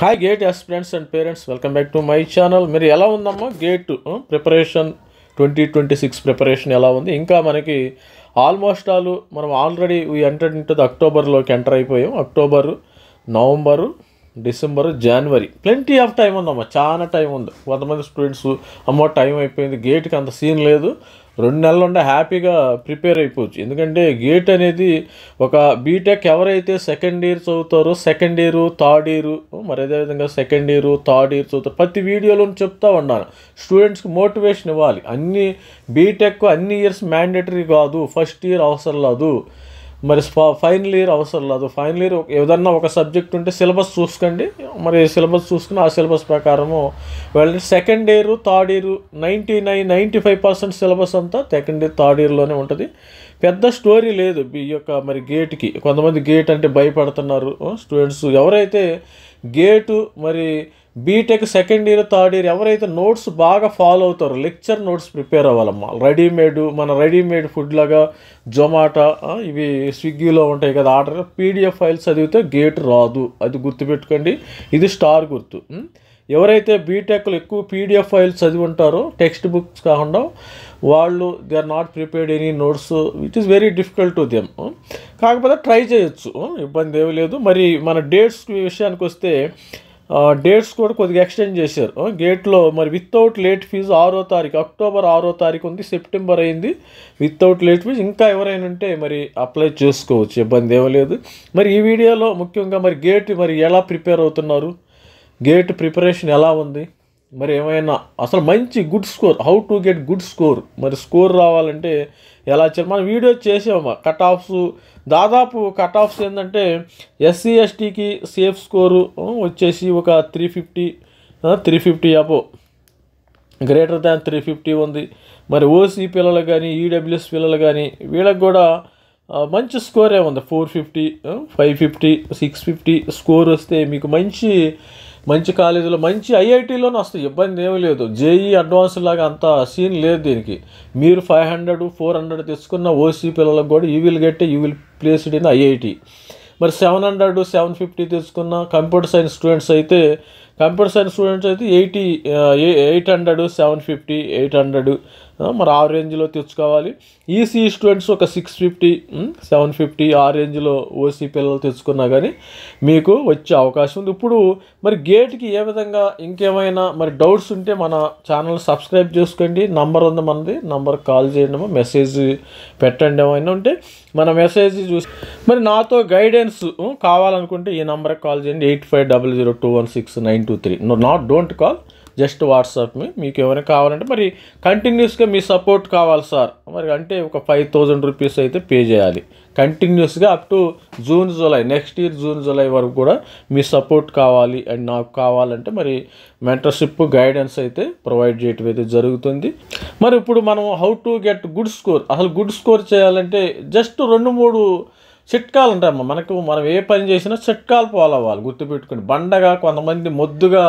Hi gate aspirants and parents, welcome back to my channel. మీరు ఎలా ఉందమ్మా gate preparation 2026 preparation ఎలా ఉంది? ఇంకా మనకి ఆల్మోస్ట్ మనం ఆల్రెడీ ఎంటర్ ఇంటూ అక్టోబర్లోకి ఎంటర్ అయిపోయాం. October, November, December, January, plenty of time ఉందమ్మా, చాలా టైం ఉంది. కొంతమంది స్టూడెంట్స్ అమ్మో టైం అయిపోయింది, గేట్కి అంత సీన్ లేదు, 2 నెలలు ఉండే హ్యాపీగా ప్రిపేర్ అయిపోవచ్చు. ఎందుకంటే గేట్ అనేది ఒక బీటెక్ ఎవరైతే సెకండ్ ఇయర్ చదువుతారో, సెకండ్ ఇయర్, థర్డ్ ఇయర్, మరి అదేవిధంగా సెకండ్ ఇయర్, థర్డ్ ఇయర్ చదువుతారు. ప్రతి వీడియోలో చెప్తా ఉన్నాను, స్టూడెంట్స్కి మోటివేషన్ ఇవ్వాలి. అన్ని బీటెక్ అన్ని ఇయర్స్ మ్యాండేటరీ కాదు, ఫస్ట్ ఇయర్ అవసరం లేదు, మరి ఫైనల్ ఇయర్ అవసరం లేదు. ఫైనల్ ఇయర్ ఏదన్నా ఒక సబ్జెక్ట్ ఉంటే సిలబస్ చూసుకోండి, మరి సిలబస్ చూసుకుని ఆ సిలబస్ ప్రకారము వెళ్ళి second year, third year 95% syllabus అంతా సెకండ్ ఇయర్, థర్డ్ ఇయర్లోనే ఉంటుంది. పెద్ద స్టోరీ లేదు ఈ యొక్క మరి గేట్కి. కొంతమంది గేట్ అంటే భయపడుతున్నారు స్టూడెంట్స్. ఎవరైతే గేటు మరి BTech second year, third year ఎవరైతే నోట్స్ బాగా ఫాలో అవుతారో, lecture notes prepare అవ్వాలమ్మా. Readymade food లాగా జొమాటో, ఇవి స్విగ్గీలో ఉంటాయి కదా ఆర్డర్, పీడిఎఫ్ ఫైల్స్ చదివితే గేట్ రాదు, అది గుర్తుపెట్టుకోండి. ఇది స్టార్ గుర్తు. ఎవరైతే బీటెక్లో ఎక్కువ పీడిఎఫ్ ఫైల్స్ చదివి ఉంటారో, టెక్స్ట్ బుక్స్ కాకుండా, వాళ్ళు they are not prepared any notes, it is very difficult to them. కాకపోతే ట్రై చేయొచ్చు, ఇబ్బంది ఏమీ లేదు. మరి మన డేట్స్ విషయానికి వస్తే డేట్స్ కూడా కొద్దిగా ఎక్స్టెండ్ చేశారు గేట్లో. మరి వితౌట్ లేట్ ఫీజు 6వ తారీఖు, అక్టోబర్ 6వ తారీఖు ఉంది, సెప్టెంబర్ అయింది. వితౌట్ లేట్ ఫీజు ఇంకా ఎవరైనా ఉంటే మరి అప్లై చేసుకోవచ్చు, ఇబ్బంది ఏమీ లేదు. మరి ఈ వీడియోలో ముఖ్యంగా మరి గేట్ మరి ఎలా ప్రిపేర్ అవుతున్నారు, గేట్ ప్రిపరేషన్ ఎలా ఉంది, మరి ఏమైనా అసలు మంచి good score, how to get good score, మరి స్కోర్ రావాలంటే ఎలా చేయాలి, మనం వీడియో చేసామా. కట్ ఆఫ్స్ దాదాపు కట్ ఆఫ్స్ ఏంటంటే ఎస్సీ ఎస్టీకి సేఫ్ స్కోరు వచ్చేసి ఒక 350 అబో, గ్రేటర్ దాన్ 350 ఉంది. మరి ఓసీ పిల్లలు కానీ, ఈడబ్ల్యూఎస్ పిల్లలు కానీ, వీళ్ళకి కూడా మంచి స్కోరే ఉంది. 450, 550, 650 స్కోర్ వస్తే మీకు మంచి కాలేజీలో, మంచి ఐఐటీలోనే వస్తాయి, ఇబ్బంది ఏమీ లేదు. జేఈ అడ్వాన్స్ లాగా అంత సీన్ లేదు దీనికి. మీరు 500, 400 తెచ్చుకున్న ఓసీ పిల్లలకు కూడా you will placed in IIT. మరి 700, 750 తెచ్చుకున్న కంప్యూటర్ సైన్స్ స్టూడెంట్స్ అయితే 800, 750, 800 మరి ఆ రేంజ్లో తెచ్చుకోవాలి. ఈసీ స్టూడెంట్స్ ఒక 650, 750 ఆ రేంజ్లో ఓసీ పిల్లలు తెచ్చుకున్నా కానీ మీకు వచ్చే అవకాశం ఉంది. ఇప్పుడు మరి గేట్కి ఏ విధంగా ఇంకేమైనా మరి డౌట్స్ ఉంటే మన ఛానల్ సబ్స్క్రైబ్ చేసుకోండి. నంబర్ ఉంది మనది, నంబర్కి కాల్ చేయండి, మెసేజ్ పెట్టండి. ఏమైనా ఉంటే మన మెసేజ్ చూసి మరి నాతో గైడెన్స్ కావాలనుకుంటే ఈ నెంబర్కి కాల్ చేయండి, 8500216923. డోంట్ కాల్, జస్ట్ వాట్సాప్ మీకు ఎవరైనా కావాలంటే. మరి కంటిన్యూస్గా మీ సపోర్ట్ కావాలి సార్, మరి అంటే ఒక 5000 రూపీస్ అయితే పే చేయాలి కంటిన్యూస్గా up to June, July, next year June, July వరకు కూడా మీ సపోర్ట్ కావాలి. అండ్ నాకు కావాలంటే మరి మెంటర్షిప్, గైడెన్స్ అయితే ప్రొవైడ్ చేయటం అయితే జరుగుతుంది. మరి ఇప్పుడు మనం how to get good score, అసలు గుడ్ స్కోర్ చేయాలంటే జస్ట్ 2-3 చిట్కాలు ఉంటాయమ్మా మనకు. మనం ఏ పని చేసినా చిట్కాలు ఫాలో అవ్వాలి, గుర్తుపెట్టుకోండి. బండగా కొంతమంది మొద్దుగా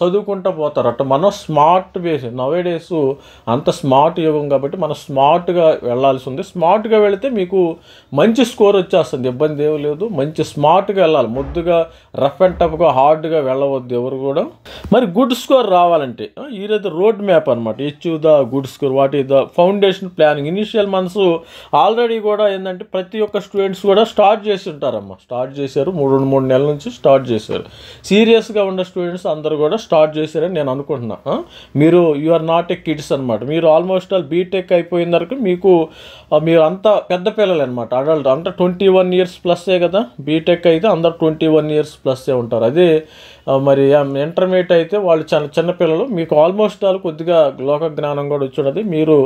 చదువుకుంటూ పోతారు, అట్లా మనం స్మార్ట్ బేస్. నవేడేస్ అంత స్మార్ట్ యుగం కాబట్టి మనం స్మార్ట్గా వెళ్ళాల్సి ఉంది. స్మార్ట్గా వెళితే మీకు మంచి స్కోర్ వచ్చేస్తుంది, ఇబ్బంది ఏమీ లేదు. మంచి స్మార్ట్గా వెళ్ళాలి, మొద్దుగా రఫ్ అండ్ టఫ్గా హార్డ్గా వెళ్ళవద్దు ఎవరు కూడా. మరి గుడ్ స్కోర్ రావాలంటే ఈరోజు రోడ్ మ్యాప్ అనమాట. Achieve the good score, what is the foundation planning. Initial months already కూడా ఏంటంటే ప్రతి ఒక్క స్టూడెంట్స్ కూడా స్టార్ట్ చేసి ఉంటారమ్మా, స్టార్ట్ చేశారు. 3 నెలల నుంచి స్టార్ట్ చేశారు. సీరియస్గా ఉన్న స్టూడెంట్స్ అందరూ కూడా స్టార్ట్ చేశారని నేను అనుకుంటున్నా. మీరు you are not a kids అనమాట. మీరు ఆల్మోస్ట్ ఆల్ బీటెక్ అయిపోయిన వరకు మీరు అంతా పెద్ద పిల్లలు అనమాట, అడల్ట్. అంటే 21 ఇయర్స్ ప్లస్సే కదా, బీటెక్ అయితే అందరు 21 ఇయర్స్ ప్లస్సే ఉంటారు. అదే మరి ఇంటర్మీడియట్ అయితే వాళ్ళు చాలా చిన్నపిల్లలు. మీకు ఆల్మోస్ట్ ఆల్ కొద్దిగా లోక జ్ఞానం కూడా వచ్చి ఉంటుంది. మీరు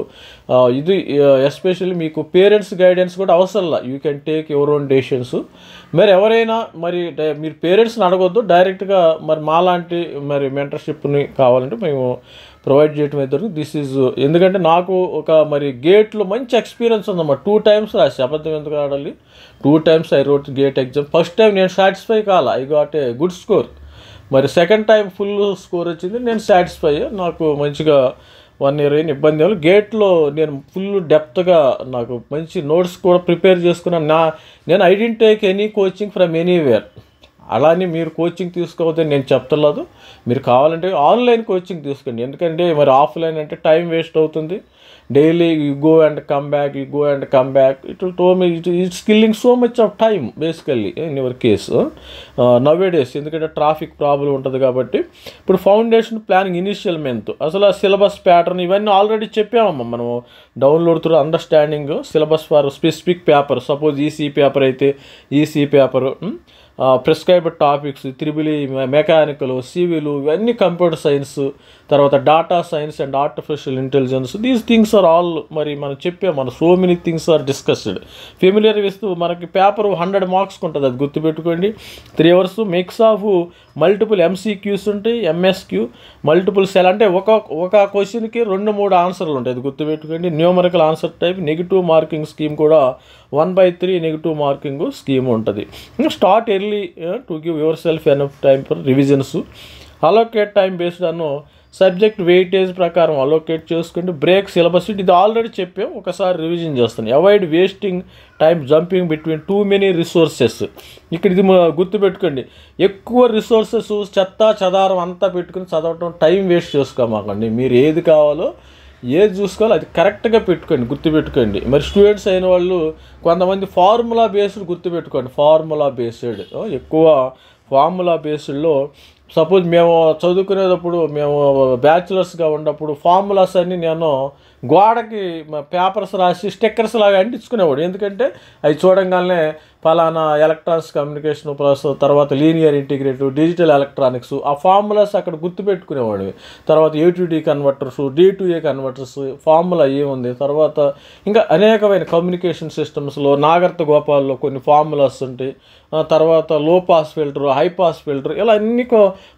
ఇది ఎస్పెషల్లీ మీకు పేరెంట్స్ గైడెన్స్ కూడా అవసరంలా, you can take your own decisions. మరి ఎవరైనా మరి మీరు పేరెంట్స్ని అడగొద్దు, డైరెక్ట్గా మరి మాలాంటి మరి మెంటర్షిప్ని కావాలంటే మేము ప్రొవైడ్ చేయడం అయితే దిస్ ఈజ్. ఎందుకంటే నాకు ఒక మరి గేట్లో మంచి ఎక్స్పీరియన్స్ ఉందమ్మా. 2 times రాసి, అబద్ధం ఎందుకు ఆడాలి, 2 times I wrote gate exam. First time నేను సాటిస్ఫై కాలా, I got a good score. మరి సెకండ్ టైం ఫుల్ స్కోర్ వచ్చింది, నేను సాటిస్ఫై అయ్యా. నాకు మంచిగా 1 year అయిన ఇబ్బంది ఏమి. గేట్లో నేను ఫుల్ డెప్త్గా నాకు మంచి నోట్స్ కూడా ప్రిపేర్ చేసుకున్నాను. నేను I didn't take any coaching from anywhere. అలానే మీరు కోచింగ్ తీసుకోవద్దని నేను చెప్తలేదు. మీరు కావాలంటే ఆన్లైన్ కోచింగ్ తీసుకోండి. ఎందుకంటే మరి ఆఫ్లైన్ అంటే టైం వేస్ట్ అవుతుంది. Daily you go and come back, it will to me it's killing so much of time basically in your case nowadays. ఎందుకంటే ట్రాఫిక్ ప్రాబ్లం ఉంటుంది కాబట్టి. ఇప్పుడు ఫౌండేషన్ ప్లానింగ్, ఇనిషియల్ మెంత్, అసలు ఆ syllabus pattern ఇవన్నీ already చెప్పామమ్మా మనం. Download through understanding syllabus for specific paper. Suppose EC paper అయితే EC paper, prescribed topics, triple mechanical, civil, ఇవన్నీ కంప్యూటర్ సైన్స్, తర్వాత data science and artificial intelligence. These things are all మరి మనం చెప్పాం. మన so many things are discussed. Familiar ఇస్తూ మనకి paper 100 మార్క్స్కి ఉంటుంది, అది గుర్తుపెట్టుకోండి. 3 hours mix of multiple MCQs ఉంటాయి, ఎంఎస్క్యూ, మల్టిపుల్ సెల్ అంటే ఒక క్వశ్చన్కి 2-3 ఆన్సర్లు ఉంటాయి, అది గుర్తుపెట్టుకోండి. Numerical answer type, negative marking scheme కూడా 1/3 నెగిటివ్ మార్కింగ్ స్కీమ్ ఉంటుంది. Start early to give your self enough time for revisions. Allocate time based Anu subject weightage ప్రకారం అలోకేట్ చేసుకుంటే బ్రేక్ సిలబస్. ఇది ఆల్రెడీ చెప్పాం, ఒకసారి రివిజన్ చేస్తాను. Avoid wasting time jumping between too many resources. ఇక్కడ ఇది గుర్తుపెట్టుకోండి, ఎక్కువ రిసోర్సెస్ చెత్త చెదారం అంతా పెట్టుకుని చదవటం, టైం వేస్ట్ చేసుకోమాకండి. మీరు ఏది కావాలో ఏది చూసుకోవాలో అది కరెక్ట్గా పెట్టుకోండి, గుర్తుపెట్టుకోండి. మరి స్టూడెంట్స్ అయిన వాళ్ళు కొంతమంది ఫార్ములా బేస్డ్ గుర్తుపెట్టుకోండి. ఫార్ములా బేస్డ్ ఎక్కువ ఫార్ములా బేస్డ్లో సపోజ్ మేము చదువుకునేటప్పుడు, మేము బ్యాచులర్స్గా ఉన్నప్పుడు ఫార్ములాస్ అన్నీ నేను గోడకి పేపర్స్ రాసి స్టిక్కర్స్ లాగా అంటించుకునేవాడు. ఎందుకంటే అవి చూడంగానే ఫలానా ఎలక్ట్రానిక్స్ కమ్యూనికేషన్ ప్లస్ తర్వాత లీనియర్ ఇంటిగ్రేటివ్, డిజిటల్ ఎలక్ట్రానిక్స్, ఆ ఫార్ములాస్ అక్కడ గుర్తుపెట్టుకునేవాడు. తర్వాత A to D converters, D to A converters, formula ఏముంది. తర్వాత ఇంకా అనేకమైన కమ్యూనికేషన్ సిస్టమ్స్లో నాగర్త గోపాల్లో కొన్ని ఫార్ములాస్ ఉంటాయి. తర్వాత లో pass filter, high pass filter, ఇలా అన్ని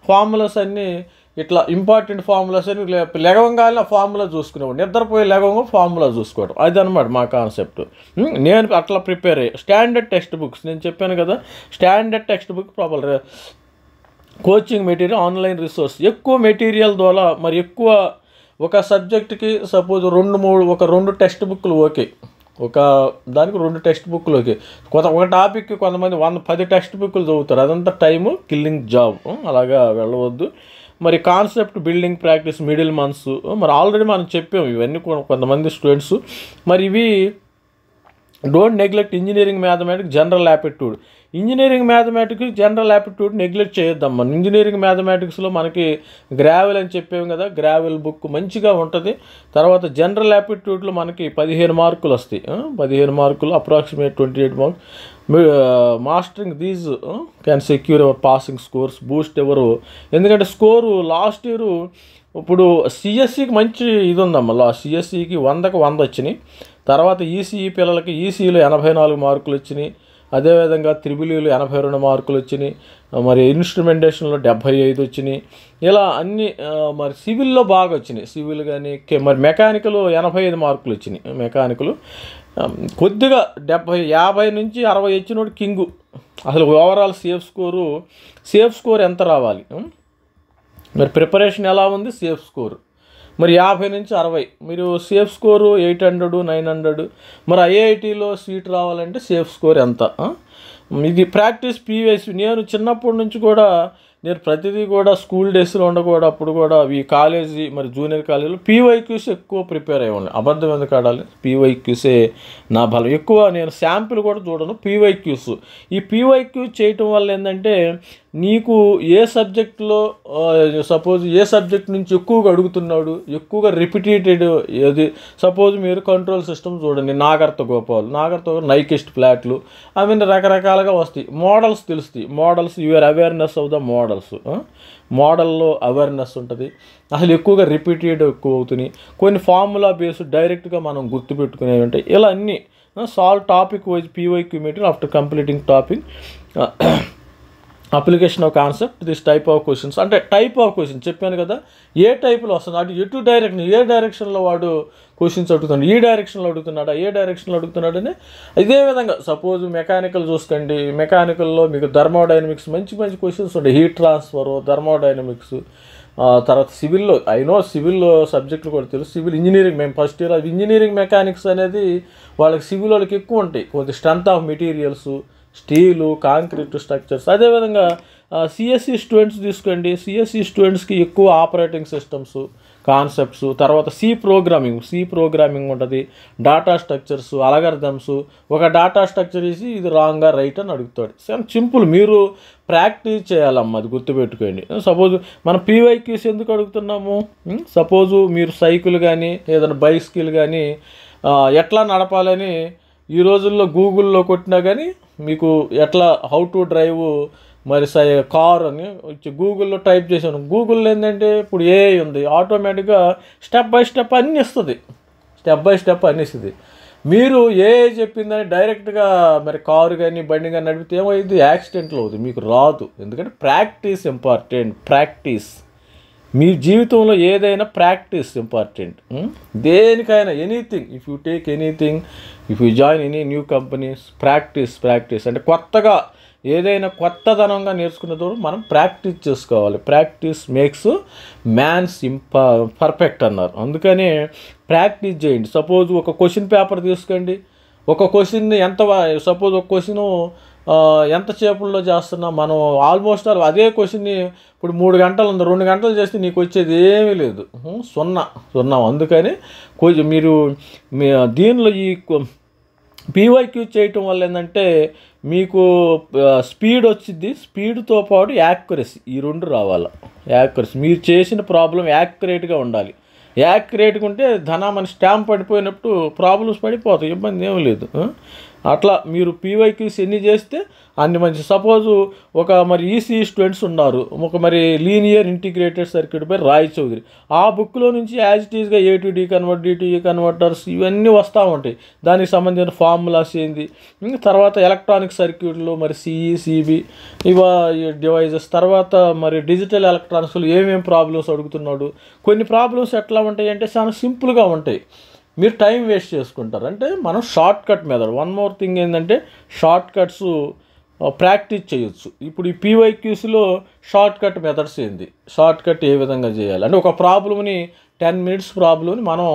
ఫార్ములాస్ అన్నీ ఇట్లా ఇంపార్టెంట్ ఫార్ములాస్ అని లెగవంగానే ఫార్ములా చూసుకునేవాడు. నిద్రపోయి లెగవంగా ఫార్ములా చూసుకోవడం, అది అనమాట మా కాన్సెప్ట్. నేను అట్లా ప్రిపేర్ అయ్యి స్టాండర్డ్ టెక్స్ట్ బుక్స్, నేను చెప్పాను కదా, standard text book proper coaching material, online resource, ఎక్కువ మెటీరియల్ ద్వారా మరి ఎక్కువ ఒక సబ్జెక్ట్కి సపోజ్ 2 టెక్స్ట్ బుక్లు ఓకే, ఒక దానికి 2 టెక్స్ట్ బుక్లు ఓకే. ఒక టాపిక్కి కొంతమంది 10 టెక్స్ట్ బుక్లు చదువుతారు, అదంతా టైము కిల్లింగ్ జాబ్. అలాగా వెళ్ళవద్దు. మరి concept building practice middle months, మరి ఆల్రెడీ మనం చెప్పాము ఇవన్నీ కొంతమంది స్టూడెంట్స్. మరి ఇవి don't neglect engineering mathematics, general aptitude. Engineering mathematics, general aptitude neglect చేయొద్దాం. మనం ఇంజనీరింగ్ మ్యాథమెటిక్స్లో మనకి గ్రావెల్ అని చెప్పాము కదా, గ్రావెల్ బుక్ మంచిగా ఉంటుంది. తర్వాత జనరల్ యాప్టిట్యూడ్లో మనకి 15 మార్కులు వస్తాయి, 15 మార్కులు, approximate 28 marks. Mastering these can secure hour passing scores, Boost ఎవరు. ఎందుకంటే స్కోరు లాస్ట్ ఇయర్ ఇప్పుడు సిఎస్సికి మంచి ఇది ఉందమ్మా. సిఎస్సికి 100కి 100 వచ్చినాయి. తర్వాత ఈసీఈ పిల్లలకి ఈసీఈలో 84 మార్కులు వచ్చినాయి. అదేవిధంగా త్రిబులీలో 82 మార్కులు వచ్చినాయి. మరి ఇన్స్ట్రుమెంటేషన్లో 75 వచ్చినాయి. ఇలా అన్ని మరి సివిల్లో బాగా వచ్చినాయి. సివిల్ కానీ మరి మెకానికల్ 85 మార్కులు వచ్చినాయి. మెకానికల్ కొద్దిగా 50 నుంచి 60 వచ్చినోడు కింగు. అసలు ఓవరాల్ సేఫ్ స్కోర్ ఎంత రావాలి, మరి ప్రిపరేషన్ ఎలా ఉంది, సేఫ్ స్కోర్ మరి 50 నుంచి 60, మీరు సేఫ్ స్కోరు 800, 900. మరి ఐఐటీలో సీట్ రావాలంటే సేఫ్ స్కోర్ ఎంత? ఇది ప్రాక్టీస్ పీవైసీ. నేను చిన్నప్పటి నుంచి కూడా నేను ప్రతిదీ కూడా స్కూల్ డేస్లో ఉండకూడదు, అప్పుడు కూడా ఈ కాలేజీ మరి జూనియర్ కాలేజీలో పీవైక్యూస్ ఎక్కువ ప్రిపేర్ అయ్యి ఉన్నాయి. అబద్ధం ఎందుకు ఆడాలి, పీవైక్యూసే నా బలం ఎక్కువ. నేను శాంపిల్ కూడా చూడను, పీవైక్యూస్. ఈ పీవైక్యూ చేయటం వల్ల ఏంటంటే నీకు ఏ సబ్జెక్టులో సపోజ్ ఏ సబ్జెక్ట్ నుంచి ఎక్కువగా అడుగుతున్నాడు, ఎక్కువగా రిపీటెడ్ ఏది. సపోజ్ మీరు కంట్రోల్ సిస్టమ్ చూడండి, నాగర్త గోపాల్ నైకిస్ట్ ఫ్లాట్లు, అవి రకరకాలుగా వస్తాయి. మోడల్స్ తెలుస్తాయి, models your awareness of the models. మోడల్లో అవేర్నెస్ ఉంటుంది. అసలు ఎక్కువగా రిపీటెడ్ ఎక్కువ అవుతున్నాయి. కొన్ని ఫార్ములా బేస్డ్ డైరెక్ట్గా మనం గుర్తుపెట్టుకునేవి ఉంటాయి. ఇలా అన్నీ solve topic wise PYQ material after completing topic. Application of concept this type of questions, అంటే టైప్ ఆఫ్ క్వశ్చన్ చెప్పాను కదా, ఏ టైప్లో వస్తుంది, అటు ఎటు డైరెక్షన్, ఏ డైరెక్షన్లో వాడు క్వశ్చన్స్ అడుగుతున్నాడు, ఈ డైరెక్షన్లో అడుగుతున్నాడా, ఏ డైరెక్షన్లో అడుగుతున్నాడని. ఇదే విధంగా సపోజ్ మెకానికల్ చూసుకోండి, మెకానికల్లో మీకు థర్మోడైనమిక్స్ మంచి క్వశ్చన్స్ ఉంటాయి, హీట్ ట్రాన్స్ఫర్, థర్మోడైనమిక్స్. తర్వాత సివిల్లో సివిల్ సబ్జెక్టులు కూడా తెలుసు. సివిల్ ఇంజనీరింగ్ మేము ఫస్ట్ ఇయర్ ఇంజనీరింగ్ మెకానిక్స్ అనేది వాళ్ళకి సివిల్ వాళ్ళకి ఎక్కువ ఉంటాయి. కొంచెం strength of materials, steel, concrete structures. అదేవిధంగా సిఎస్సి స్టూడెంట్స్ తీసుకోండి. సిఎస్సి స్టూడెంట్స్కి ఎక్కువ ఆపరేటింగ్ సిస్టమ్స్ కాన్సెప్ట్స్, తర్వాత సి ప్రోగ్రామింగ్ ఉంటుంది, డేటా స్ట్రక్చర్స్, అలగర్థమ్స్. ఒక డేటా స్ట్రక్చర్ ఇసి ఇది రాంగా రైట్ అని అడుగుతాడు. సింపుల్, మీరు ప్రాక్టీస్ చేయాలమ్మా, అది గుర్తుపెట్టుకోండి. సపోజ్ మనం పీవైక్యూస్ ఎందుకు అడుగుతున్నాము? సపోజు మీరు సైకిల్ కానీ ఏదైనా బైస్కిల్ కానీ ఎట్లా నడపాలని ఈ రోజుల్లో గూగుల్లో కొట్టినా కానీ మీకు ఎట్లా హౌ టు డ్రైవ్ మరి కార్ అని గూగుల్లో టైప్ చేశాను. గూగుల్లో ఏంటంటే ఇప్పుడు ఏఐ ఉంది, ఆటోమేటిక్గా స్టెప్ బై స్టెప్ అన్నీ ఇస్తుంది, మీరు ఏఐ చెప్పిందని డైరెక్ట్గా మరి కారు కానీ బండి కానీ నడిపితే ఏమైంది? యాక్సిడెంట్లు అవుతుంది, మీకు రాదు. ఎందుకంటే ప్రాక్టీస్ ఇంపార్టెంట్. ప్రాక్టీస్ మీ జీవితంలో ఏదైనా ప్రాక్టీస్ ఇంపార్టెంట్. దేనికైనా anything, if you take anything, if you join any new companies, practice అంటే కొత్తగా ఏదైనా కొత్తదనంగా నేర్చుకునేటప్పుడు మనం ప్రాక్టీస్ చేసుకోవాలి. ప్రాక్టీస్ మేక్స్ మ్యాన్స్ పర్ఫెక్ట్ అన్నారు. అందుకని ప్రాక్టీస్ చేయండి. సపోజ్ ఒక క్వశ్చన్ పేపర్ తీసుకోండి. ఒక క్వశ్చన్ని సపోజ్ ఒక క్వశ్చను ఎంతసేపుల్లో చేస్తున్నాం మనం, ఆల్మోస్ట్ అదే క్వశ్చన్ని ఇప్పుడు 3 గంటలు ఉంది, 2 గంటలు చేస్తే నీకు వచ్చేది ఏమీ లేదు, సున్నా. అందుకని మీరు దీనిలో ఈ పీవైక్యూ చేయటం వల్ల ఏంటంటే మీకు స్పీడ్ వచ్చింది, స్పీడ్తో పాటు యాక్యురసీ, ఈ 2 రావాలి. యాక్యురసీ, మీరు చేసిన ప్రాబ్లం యాక్యురేట్గా ఉండాలి. యాక్యురేట్గా ఉంటే మన స్టాంప్ పడిపోయినప్పుడు ప్రాబ్లమ్స్ పడిపోతాయి, ఇబ్బంది ఏమీ లేదు. అట్లా మీరు పీవైక్యూస్ ఎన్ని చేస్తే అన్ని మంచి. సపోజు ఒక మరి ఈసీఈ స్టూడెంట్స్ ఉన్నారు, ఒక మరి లీనియర్ ఇంటిగ్రేటెడ్ సర్క్యూట్ పై రాయ్ చౌదరి, ఆ బుక్లో నుంచి యాజ్ ఇట్ ఈస్గా A to D convert, D to E converters ఇవన్నీ వస్తూ ఉంటాయి. దానికి సంబంధించిన ఫార్ములాస్ ఏంది, తర్వాత ఎలక్ట్రానిక్ సర్క్యూట్లు, మరి సిఈ, సిబి డివైజెస్, తర్వాత మరి డిజిటల్ ఎలక్ట్రానిక్స్లో ఏమేమి ప్రాబ్లమ్స్ అడుగుతున్నాడు. కొన్ని ప్రాబ్లమ్స్ ఎట్లా ఉంటాయి అంటే చాలా సింపుల్గా ఉంటాయి, మీరు టైం వేస్ట్ చేసుకుంటారు. అంటే మనం short cut method. One more thing ఏంటంటే షార్ట్ కట్స్ ప్రాక్టీస్ చేయొచ్చు. ఇప్పుడు ఈ పీవైక్యూస్లో షార్ట్ కట్ మెథడ్స్ ఏంది, షార్ట్ కట్ ఏ విధంగా చేయాలి అంటే ఒక ప్రాబ్లమ్ని 10 మినిట్స్ ప్రాబ్లమ్ని మనం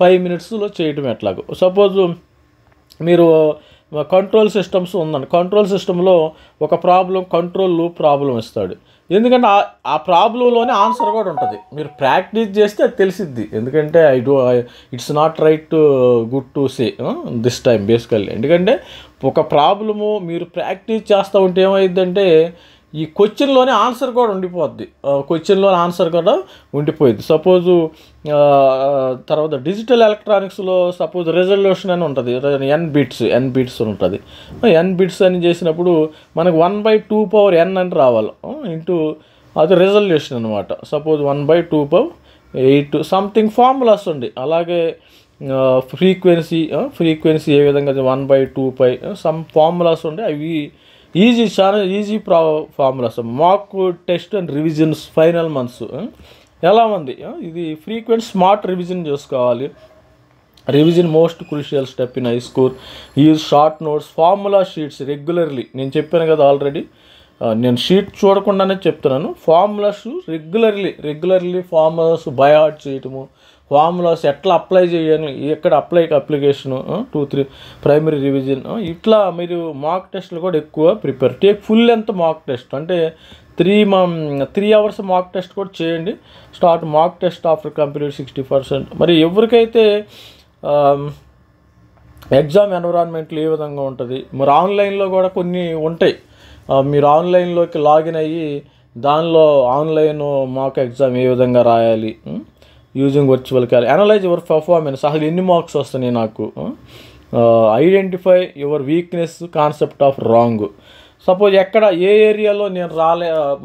5 మినిట్స్లో చేయటం ఎట్లాగో. సపోజు మీరు కంట్రోల్ సిస్టమ్స్ ఉందండి, కంట్రోల్ సిస్టంలో ఒక కంట్రోల్ లూప్ ప్రాబ్లం ఇస్తాడు. ఎందుకంటే ఆ ప్రాబ్లంలోనే ఆన్సర్ కూడా ఉంటుంది. మీరు ప్రాక్టీస్ చేస్తే అది తెలిసిద్ది. ఎందుకంటే it's not right good to say this time basically. ఎందుకంటే ఒక ప్రాబ్లము మీరు ప్రాక్టీస్ చేస్తూ ఉంటే ఏమైందంటే ఈ క్వశ్చన్లోనే ఆన్సర్ కూడా ఉండిపోద్ది, సపోజు తర్వాత డిజిటల్ ఎలక్ట్రానిక్స్లో సపోజ్ రెజల్యూషన్ అని ఉంటుంది, ఎన్ బిట్స్ ఉంటుంది. ఎన్ బిట్స్ అని చేసినప్పుడు మనకు 1/2n అని రావాలి ఇంటూ అది రెజల్యూషన్ అనమాట. సపోజ్ 1/2 సంథింగ్ ఫార్ములాస్ ఉంది. అలాగే ఫ్రీక్వెన్సీ ఏ విధంగా 1/2 సమ్ ఫార్ములాస్ ఉండే, అవి చాలా easy formulas. Mock test and revisions final months ఎలా ఉంది, ఇది ఫ్రీక్వెంట్ స్మార్ట్ రివిజన్ చేసుకోవాలి. Revision most crucial step in high school. Use short notes, formula sheets regularly. నేను చెప్పాను కదా ఆల్రెడీ, నేను షీట్ చూడకుండానే చెప్తున్నాను. Formulas regularly formulas by heart చేయటము, ఫార్ములాస్ ఎట్లా అప్లై చేయాలి, ఎక్కడ అప్లికేషను 2-3 ప్రైమరీ రివిజన్. ఇట్లా మీరు మాక్ టెస్ట్లు కూడా ఎక్కువ prepare. Take full length mock test, అంటే 3 అవర్స్ మాక్ టెస్ట్ కూడా చేయండి. Start mock test after complete 60%. మరి ఎవరికైతే ఎగ్జామ్ ఎన్విరాన్మెంట్లు ఏ విధంగా ఉంటుంది, మరి ఆన్లైన్లో కూడా కొన్ని ఉంటాయి. మీరు ఆన్లైన్లోకి లాగిన్ అయ్యి దానిలో ఆన్లైన్ మాక్ ఎగ్జామ్ ఏ విధంగా రాయాలి, using virtual analyze your performance, అసలు ఎన్ని మార్క్స్ వస్తున్నాయి నాకు, identify your weakness, concept of wrong. Suppose ఎక్కడ ఏ ఏరియాలో నేను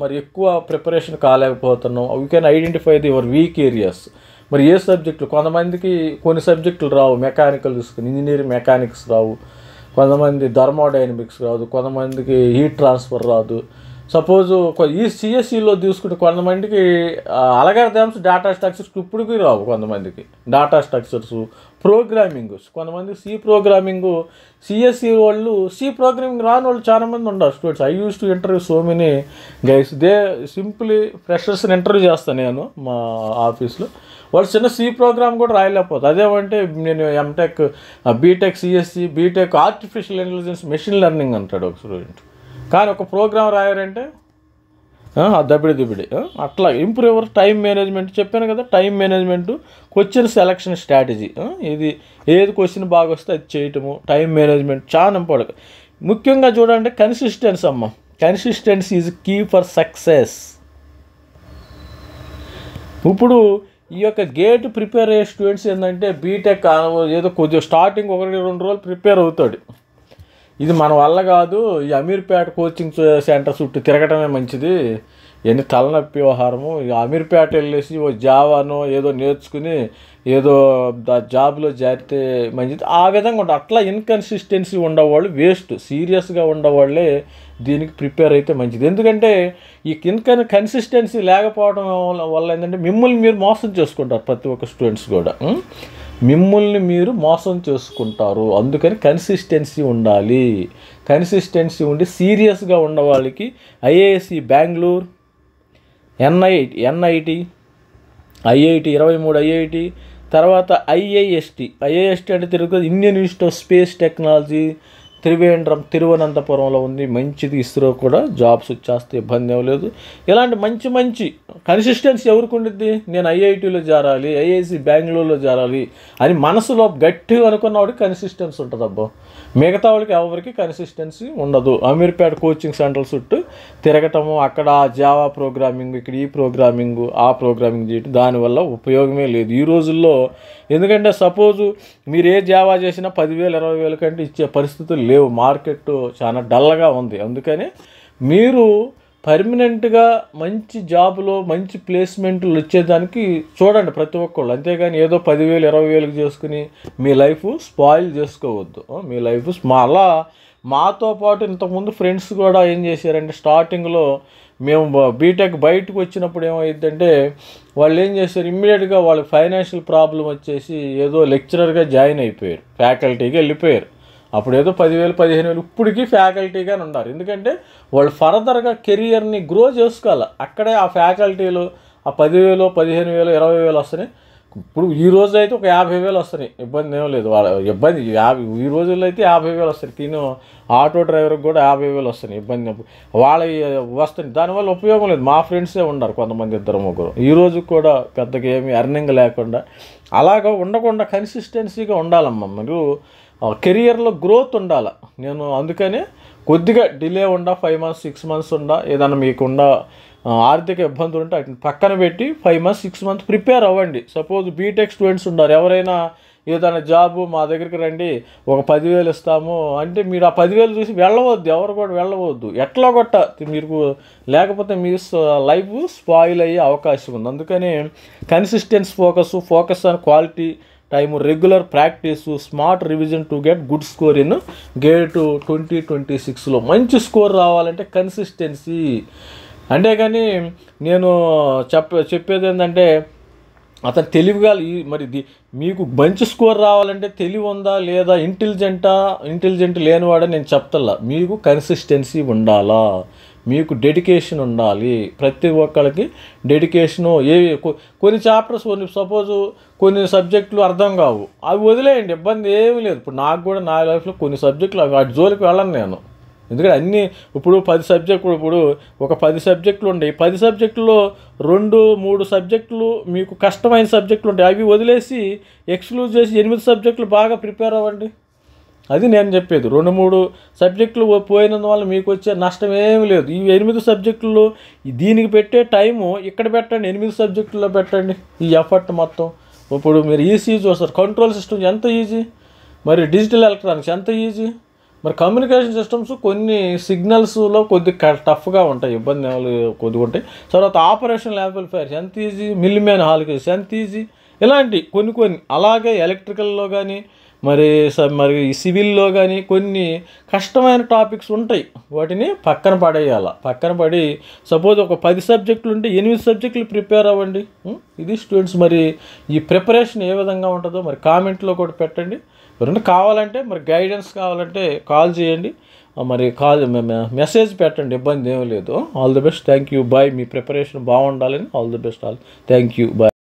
మరి ఎక్కువ ప్రిపరేషన్ కాలేకపోతున్నావు, you can identify your weak areas. మరి ఏ సబ్జెక్టులు, కొంతమందికి కొన్ని సబ్జెక్టులు రావు, మెకానికల్ తీసుకుని ఇంజనీరింగ్ మెకానిక్స్ రావు, కొంతమంది థర్మోడైనమిక్స్ రాదు, కొంతమందికి హీట్ ట్రాన్స్ఫర్ రాదు. సపోజు ఈ సిఎస్సిలో తీసుకుంటే కొంతమందికి అల్గారిథమ్స్, డేటా స్ట్రక్చర్స్ ఇప్పటికీ రావు, కొంతమందికి డేటా స్ట్రక్చర్స్, ప్రోగ్రామింగ్, కొంతమంది సి ప్రోగ్రామింగ్. సిఎస్సి వాళ్ళు సి ప్రోగ్రామింగ్ రాని వాళ్ళు చాలామంది ఉన్నారు students. I use to interview so many guys. Simply ఫ్రెషర్స్ని ఇంటర్వ్యూ చేస్తాను నేను మా ఆఫీస్లో. వాడు చిన్న సి ప్రోగ్రామ్ కూడా రాయలేకపోతుంది. అదేమంటే నేను MTech, BTech CSC, BTech artificial intelligence machine learning అంటాడు ఒక స్టూడెంట్. కానీ ఒక ప్రోగ్రామ్ రాయారంటే దబిడి. అట్లా ఇంప్రూవ్ యువర్ టైం మేనేజ్మెంట్ చెప్పాను కదా, time management, question selection strategy. ఇది ఏది క్వశ్చన్ బాగా వస్తే అది చేయటము, టైం మేనేజ్మెంట్ చాలా ఇంపార్టెంట్. ముఖ్యంగా చూడండి కన్సిస్టెన్సీ అమ్మ, consistency is key for success. ఇప్పుడు ఈ యొక్క గేట్ ప్రిపేర్ అయ్యే స్టూడెంట్స్ ఏంటంటే బీటెక్ ఏదో కొద్దిగా స్టార్టింగ్ 1-2 రోజులు ప్రిపేర్ అవుతాడు. ఇది మన వల్ల కాదు, ఈ అమీర్పేట కోచింగ్ సెంటర్ చుట్టూ తిరగటమే మంచిది, ఎన్ని తలనొప్పి వ్యవహారము, అమీర్పేట వెళ్ళేసి ఓ జావానో ఏదో నేర్చుకుని ఏదో జాబ్లో చేరితే మంచిది, ఆ విధంగా ఉంటుంది. అట్లా ఇన్కన్సిస్టెన్సీ ఉండేవాళ్ళు వేస్ట్. సీరియస్గా ఉండేవాళ్ళే దీనికి ప్రిపేర్ అయితే మంచిది. ఎందుకంటే ఈ కన్సిస్టెన్సీ లేకపోవడం వల్ల ఏంటంటే మిమ్మల్ని మీరు మోసం చేసుకుంటారు. ప్రతి ఒక్క స్టూడెంట్స్ కూడా మిమ్మల్ని మీరు మోసం చేసుకుంటారు. అందుకని కన్సిస్టెన్సీ ఉండాలి. కన్సిస్టెన్సీ ఉండి సీరియస్గా ఉన్న వాళ్ళకి IISc Bengaluru, NIT, IIT 23 IIT, తర్వాత ఐఐఎస్టి అంటే Indian institute of space technology తిరువనంతపురంలో ఉంది, మంచిది. ఇస్రో కూడా జాబ్స్ వచ్చేస్తే ఇబ్బంది ఏం లేదు. ఇలాంటి మంచి కన్సిస్టెన్సీ ఎవరికి ఉండిద్ది, నేను ఐఐటీలో చేరాలి, ఐఐసి బెంగళూరులో చేరాలి అని మనసులో గట్టిగా అనుకున్నవాడికి కన్సిస్టెన్సీ ఉంటుంది అబ్బా. మిగతా వాళ్ళకి ఎవరికి కన్సిస్టెన్సీ ఉండదు. అమీర్పేట కోచింగ్ సెంటర్ చుట్టూ తిరగటము, అక్కడ జావా ప్రోగ్రామింగ్, ఇక్కడ ఈ ప్రోగ్రామింగ్, ఆ ప్రోగ్రామింగ్ చేయటం, దానివల్ల ఉపయోగమే లేదు ఈ రోజుల్లో. ఎందుకంటే సపోజు మీరు ఏ జావా చేసినా 10,000 20,000 కంటే ఇచ్చే పరిస్థితులు లేవు. మార్కెట్ చాలా డల్గా ఉంది. అందుకని మీరు పర్మనెంట్గా మంచి జాబ్లో మంచి ప్లేస్మెంట్లు వచ్చేదానికి చూడండి ప్రతి ఒక్కళ్ళు. అంతేగాని ఏదో 10,000 20,000 చేసుకుని మీ లైఫ్ స్పాయిల్ చేసుకోవద్దు. మీ లైఫ్ అలా మాతో పాటు ఇంతకుముందు ఫ్రెండ్స్ కూడా ఏం చేశారంటే స్టార్టింగ్లో మేము బీటెక్ బయటకు వచ్చినప్పుడు ఏమైందంటే వాళ్ళు ఏం చేశారు, ఇమ్మీడియట్గా వాళ్ళకి ఫైనాన్షియల్ ప్రాబ్లం వచ్చేసి ఏదో లెక్చరర్గా జాయిన్ అయిపోయారు, ఫ్యాకల్టీగా వెళ్ళిపోయారు. అప్పుడు ఏదో 10,000 15,000 ఇప్పటికీ ఫ్యాకల్టీగానే ఉన్నారు. ఎందుకంటే వాళ్ళు ఫర్దర్గా కెరియర్ని గ్రో చేసుకోవాలి. అక్కడే ఆ ఫ్యాకల్టీలు ఆ 10,000 15,000 20,000 వస్తున్నాయి. ఇప్పుడు ఈ రోజు అయితే ఒక 50,000 వస్తున్నాయి, ఇబ్బంది ఏం లేదు. వాళ్ళ ఇబ్బంది ఈ రోజుల్లో అయితే 50,000 వస్తాయి. తిను ఆటో డ్రైవర్కి కూడా 50,000 వస్తున్నాయి, ఇబ్బంది వాళ్ళ వస్తున్నాయి. దానివల్ల ఉపయోగం లేదు. మా ఫ్రెండ్సే ఉన్నారు కొంతమంది, 2-3. ఈ రోజు కూడా పెద్దగా ఏమి ఎర్నింగ్ లేకుండా అలాగా ఉండకుండా కన్సిస్టెన్సీగా ఉండాలమ్మా. మీరు కెరియర్లో గ్రోత్ ఉండాలి. నేను అందుకనే కొద్దిగా డిలే 5 months 6 months ఏదన్నా మీకుండా ఆర్థిక ఇబ్బందులు ఉంటే వాటిని పక్కన పెట్టి 5 months 6 months ప్రిపేర్ అవ్వండి. సపోజ్ బీటెక్ స్టూడెంట్స్ ఉన్నారు, ఎవరైనా ఏదైనా జాబు మా దగ్గరికి రండి ఒక 10,000 ఇస్తాము అంటే మీరు ఆ 10,000 చూసి వెళ్ళవద్దు, ఎవరు కూడా వెళ్ళవద్దు. ఎట్లా కొట్ట మీరు లేకపోతే మీ లైఫ్ స్పాయిల్ అయ్యే అవకాశం ఉంది. అందుకని consistence focus on quality time, regular practice, smart revision to get good score in GATE 2026లో. మంచి స్కోర్ రావాలంటే కన్సిస్టెన్సీ. అంతేగాని నేను చెప్పేది ఏంటంటే అతను తెలివిగా మరి మీకు మంచి స్కోర్ రావాలంటే తెలివి ఉందా లేదా, ఇంటెలిజెంట్ లేనివాడని నేను చెప్తల్లా. మీకు కన్సిస్టెన్సీ ఉండాలా, మీకు డెడికేషన్ ఉండాలి. ప్రతి ఒక్కరికి డెడికేషను. కొన్ని చాప్టర్స్ సపోజు కొన్ని సబ్జెక్టులు అర్థం కావు, అవి వదిలేయండి, ఇబ్బంది ఏమీ లేదు. ఇప్పుడు నాకు కూడా నా లైఫ్లో కొన్ని సబ్జెక్టులు వాటి జోలికి వెళ్ళను నేను. ఎందుకంటే అన్నీ ఇప్పుడు 10 సబ్జెక్టులు, ఇప్పుడు ఒక 10 సబ్జెక్టులు ఉంటాయి. 10 సబ్జెక్టుల్లో 2-3 సబ్జెక్టులు మీకు కష్టమైన సబ్జెక్టులు ఉంటాయి, అవి వదిలేసి ఎక్స్క్లూజ్ చేసి 8 సబ్జెక్టులు బాగా ప్రిపేర్ అవ్వండి. అది నేను చెప్పేది. 2-3 సబ్జెక్టులు పోయినందువల్ల మీకు వచ్చే నష్టం ఏమీ లేదు. ఈ 8 సబ్జెక్టుల్లో దీనికి పెట్టే టైము ఇక్కడ పెట్టండి, 8 సబ్జెక్టుల్లో పెట్టండి ఈ ఎఫర్ట్ మొత్తం. ఇప్పుడు మీరు ఈసీ చూస్తారు, కంట్రోల్ సిస్టమ్ ఎంత ఈజీ, మరి డిజిటల్ ఎలక్ట్రానిక్స్ ఎంత ఈజీ, మరి కమ్యూనికేషన్ సిస్టమ్స్ కొన్ని సిగ్నల్స్లో కొద్దిగా టఫ్గా ఉంటాయి, ఇబ్బంది కొద్దిగా ఉంటాయి. తర్వాత ఆపరేషనల్ యాంప్లిఫైర్స్ ఎంత ఈజీ, మిల్లిమెన్ హాల్కేస్ ఎంత ఈజీ, ఇలాంటి కొన్ని అలాగే ఎలక్ట్రికల్లో కానీ మరి సివిల్లో కానీ కొన్ని కష్టమైన టాపిక్స్ ఉంటాయి, వాటిని పక్కన పడేయాలి. పక్కన పడి సపోజ్ ఒక 10 సబ్జెక్టులు ఉంటే 8 సబ్జెక్టులు ప్రిపేర్ అవ్వండి. ఇది స్టూడెంట్స్. మరి ఈ ప్రిపరేషన్ ఏ విధంగా ఉంటుందో మరి కామెంట్లో కూడా పెట్టండి. ఎవరైనా కావాలంటే మరి గైడెన్స్ కావాలంటే కాల్ చేయండి, మరి మెసేజ్ పెట్టండి, ఇబ్బంది ఏమీ లేదు. All the best, thank you, bye. మీ ప్రిపరేషన్ బాగుండాలని all the best, thank you, bye.